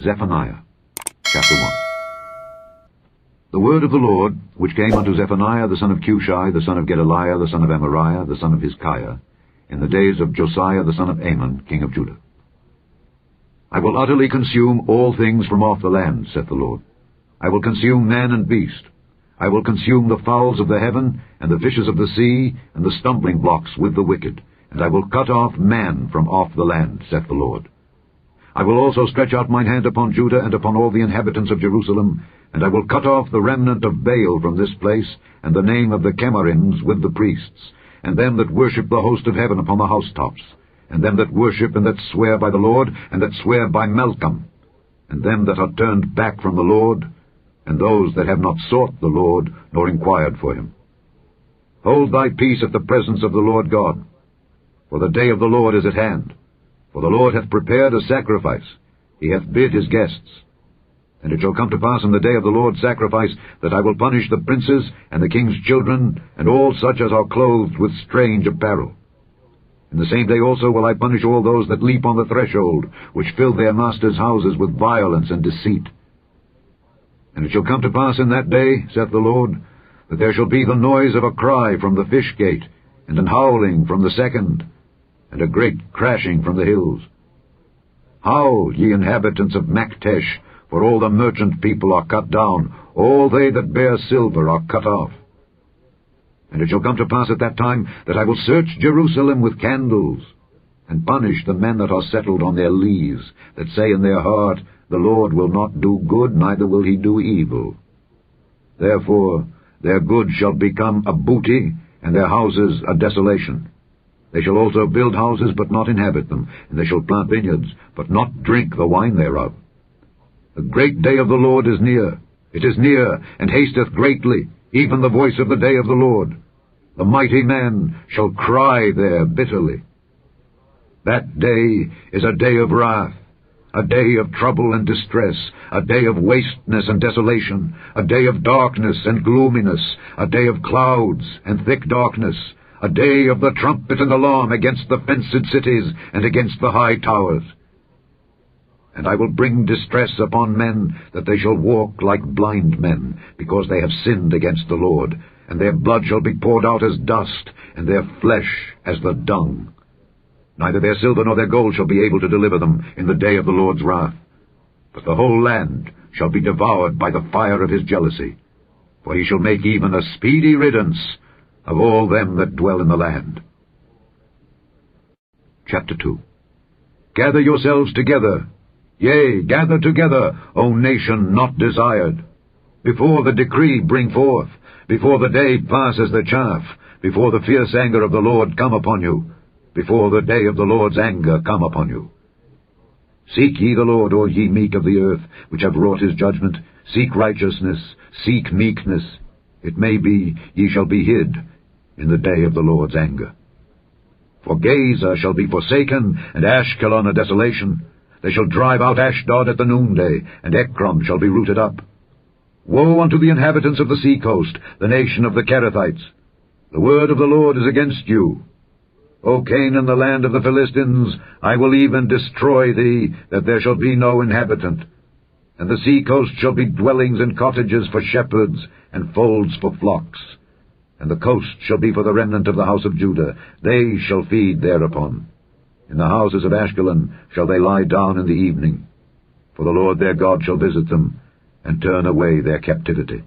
Zephaniah, chapter 1. The word of the Lord, which came unto Zephaniah the son of Cushi, the son of Gedaliah, the son of Amariah, the son of Hizkiah, in the days of Josiah the son of Amon, king of Judah. I will utterly consume all things from off the land, saith the Lord. I will consume man and beast. I will consume the fowls of the heaven, and the fishes of the sea, and the stumbling blocks with the wicked, and I will cut off man from off the land, saith the Lord. I will also stretch out mine hand upon Judah and upon all the inhabitants of Jerusalem, and I will cut off the remnant of Baal from this place, and the name of the Chemarims with the priests, and them that worship the host of heaven upon the housetops, and them that worship and that swear by the Lord, and that swear by Malcham, and them that are turned back from the Lord, and those that have not sought the Lord, nor inquired for him. Hold thy peace at the presence of the Lord God, for the day of the Lord is at hand. For the Lord hath prepared a sacrifice, he hath bid his guests. And it shall come to pass in the day of the Lord's sacrifice, that I will punish the princes, and the king's children, and all such as are clothed with strange apparel. In the same day also will I punish all those that leap on the threshold, which fill their masters' houses with violence and deceit. And it shall come to pass in that day, saith the Lord, that there shall be the noise of a cry from the fish gate, and an howling from the second, and a great crashing from the hills. Howl, ye inhabitants of Maktesh, for all the merchant people are cut down, all they that bear silver are cut off. And it shall come to pass at that time that I will search Jerusalem with candles, and punish the men that are settled on their lees, that say in their heart, The Lord will not do good, neither will he do evil. Therefore their good shall become a booty, and their houses a desolation. They shall also build houses, but not inhabit them, and they shall plant vineyards, but not drink the wine thereof. The great day of the Lord is near. It is near, and hasteth greatly, even the voice of the day of the Lord. The mighty man shall cry there bitterly. That day is a day of wrath, a day of trouble and distress, a day of wasteness and desolation, a day of darkness and gloominess, a day of clouds and thick darkness, a day of the trumpet and alarm against the fenced cities and against the high towers. And I will bring distress upon men, that they shall walk like blind men, because they have sinned against the Lord, and their blood shall be poured out as dust, and their flesh as the dung. Neither their silver nor their gold shall be able to deliver them in the day of the Lord's wrath. But the whole land shall be devoured by the fire of his jealousy, for he shall make even a speedy riddance of all them that dwell in the land. Chapter 2. Gather yourselves together, yea, gather together, O nation not desired. Before the decree bring forth, before the day pass as the chaff, before the fierce anger of the Lord come upon you, before the day of the Lord's anger come upon you. Seek ye the Lord, all ye meek of the earth, which have wrought his judgment. Seek righteousness, seek meekness. It may be ye shall be hid in the day of the Lord's anger. For Gaza shall be forsaken, and Ashkelon a desolation. They shall drive out Ashdod at the noonday, and Ekron shall be rooted up. Woe unto the inhabitants of the sea coast, the nation of the Kerethites! The word of the Lord is against you. O Canaan, the land of the Philistines, I will even destroy thee, that there shall be no inhabitant. And the sea coast shall be dwellings and cottages for shepherds, and folds for flocks. And the coast shall be for the remnant of the house of Judah. They shall feed thereupon. In the houses of Ashkelon shall they lie down in the evening. For the Lord their God shall visit them, and turn away their captivity.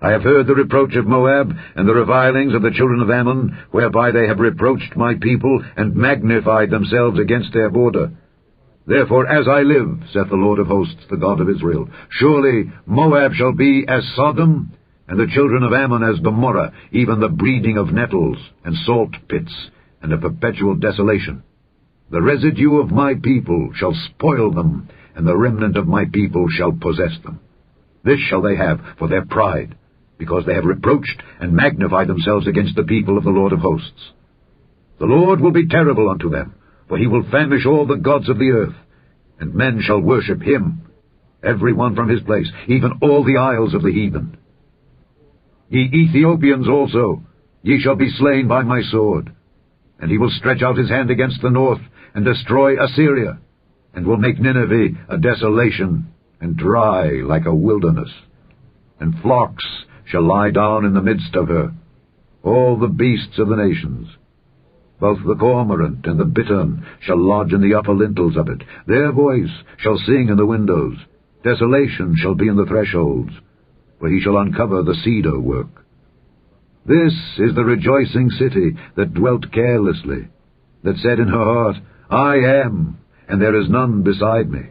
I have heard the reproach of Moab, and the revilings of the children of Ammon, whereby they have reproached my people, and magnified themselves against their border. Therefore, as I live, saith the Lord of hosts, the God of Israel, surely Moab shall be as Sodom, and the children of Ammon as Gomorrah, even the breeding of nettles, and salt pits, and a perpetual desolation. The residue of my people shall spoil them, and the remnant of my people shall possess them. This shall they have for their pride, because they have reproached and magnified themselves against the people of the Lord of hosts. The Lord will be terrible unto them, for he will famish all the gods of the earth, and men shall worship him, every one from his place, even all the isles of the heathen. Ye Ethiopians also, ye shall be slain by my sword. And he will stretch out his hand against the north, and destroy Assyria. and will make Nineveh a desolation, and dry like a wilderness. And flocks shall lie down in the midst of her, all the beasts of the nations. Both the cormorant and the bittern shall lodge in the upper lintels of it. Their voice shall sing in the windows. Desolation shall be in the thresholds, where he shall uncover the cedar work. This is the rejoicing city that dwelt carelessly, that said in her heart, I am, and there is none beside me.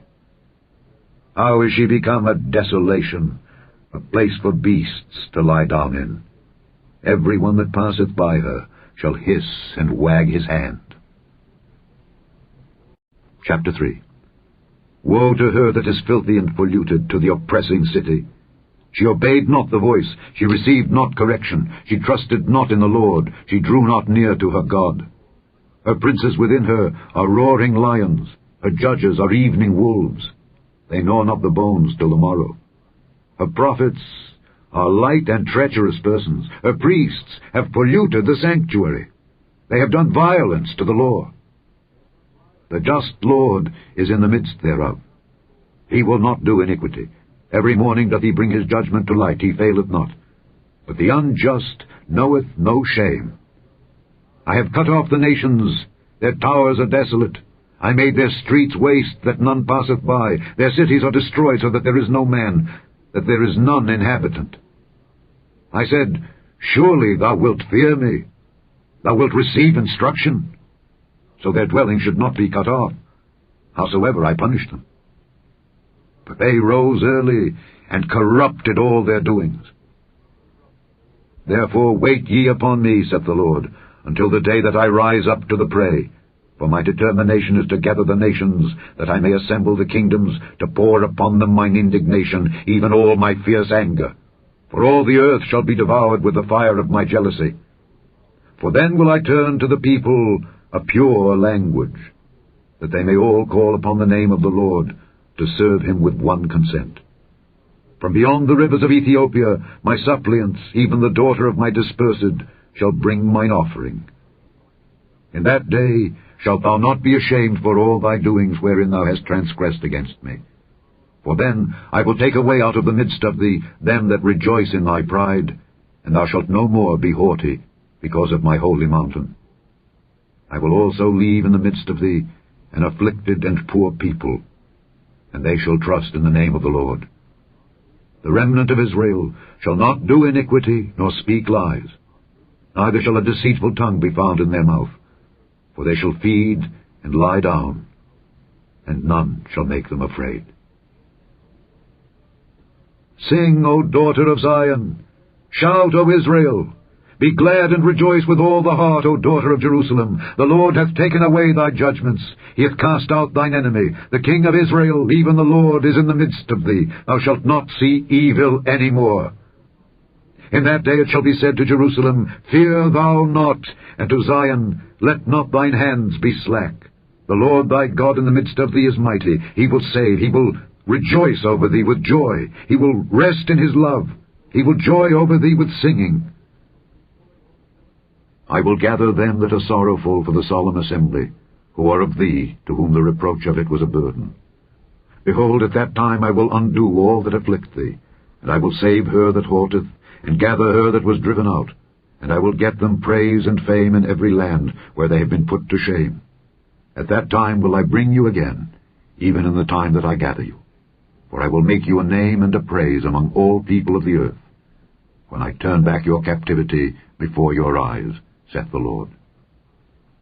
How is she become a desolation, a place for beasts to lie down in? Every one that passeth by her shall hiss and wag his hand. Chapter 3. Woe to her that is filthy and polluted, to the oppressing city! She obeyed not the voice, she received not correction, she trusted not in the Lord, she drew not near to her God. Her princes within her are roaring lions, her judges are evening wolves. They gnaw not the bones till the morrow. Her prophets are light and treacherous persons. Her priests have polluted the sanctuary. They have done violence to the law. The just Lord is in the midst thereof. He will not do iniquity. Every morning doth he bring his judgment to light, he faileth not. But the unjust knoweth no shame. I have cut off the nations, their towers are desolate. I made their streets waste, that none passeth by. Their cities are destroyed, so that there is no man, that there is none inhabitant. I said, Surely thou wilt fear me. Thou wilt receive instruction, so their dwelling should not be cut off, howsoever I punished them. But they rose early, and corrupted all their doings. Therefore wait ye upon me, saith the Lord, until the day that I rise up to the prey. For my determination is to gather the nations, that I may assemble the kingdoms, to pour upon them mine indignation, even all my fierce anger. For all the earth shall be devoured with the fire of my jealousy. For then will I turn to the people a pure language, that they may all call upon the name of the Lord, to serve him with one consent. From beyond the rivers of Ethiopia, my suppliants, even the daughter of my dispersed, shall bring mine offering. In that day shalt thou not be ashamed for all thy doings wherein thou hast transgressed against me. For then I will take away out of the midst of thee them that rejoice in thy pride, and thou shalt no more be haughty because of my holy mountain. I will also leave in the midst of thee an afflicted and poor people, and they shall trust in the name of the Lord. The remnant of Israel shall not do iniquity, nor speak lies, neither shall a deceitful tongue be found in their mouth. For they shall feed and lie down, and none shall make them afraid. Sing, O daughter of Zion! Shout, O Israel! Be glad and rejoice with all the heart, O daughter of Jerusalem! The Lord hath taken away thy judgments. He hath cast out thine enemy. The King of Israel, even the Lord, is in the midst of thee. Thou shalt not see evil any more. In that day it shall be said to Jerusalem, Fear thou not, and to Zion, Let not thine hands be slack. The Lord thy God in the midst of thee is mighty. He will save. He will rejoice over thee with joy. He will rest in his love. He will joy over thee with singing. I will gather them that are sorrowful for the solemn assembly, who are of thee, to whom the reproach of it was a burden. Behold, at that time I will undo all that afflict thee, and I will save her that halteth, and gather her that was driven out, and I will get them praise and fame in every land where they have been put to shame. At that time will I bring you again, even in the time that I gather you. For I will make you a name and a praise among all people of the earth, when I turn back your captivity before your eyes, saith the Lord.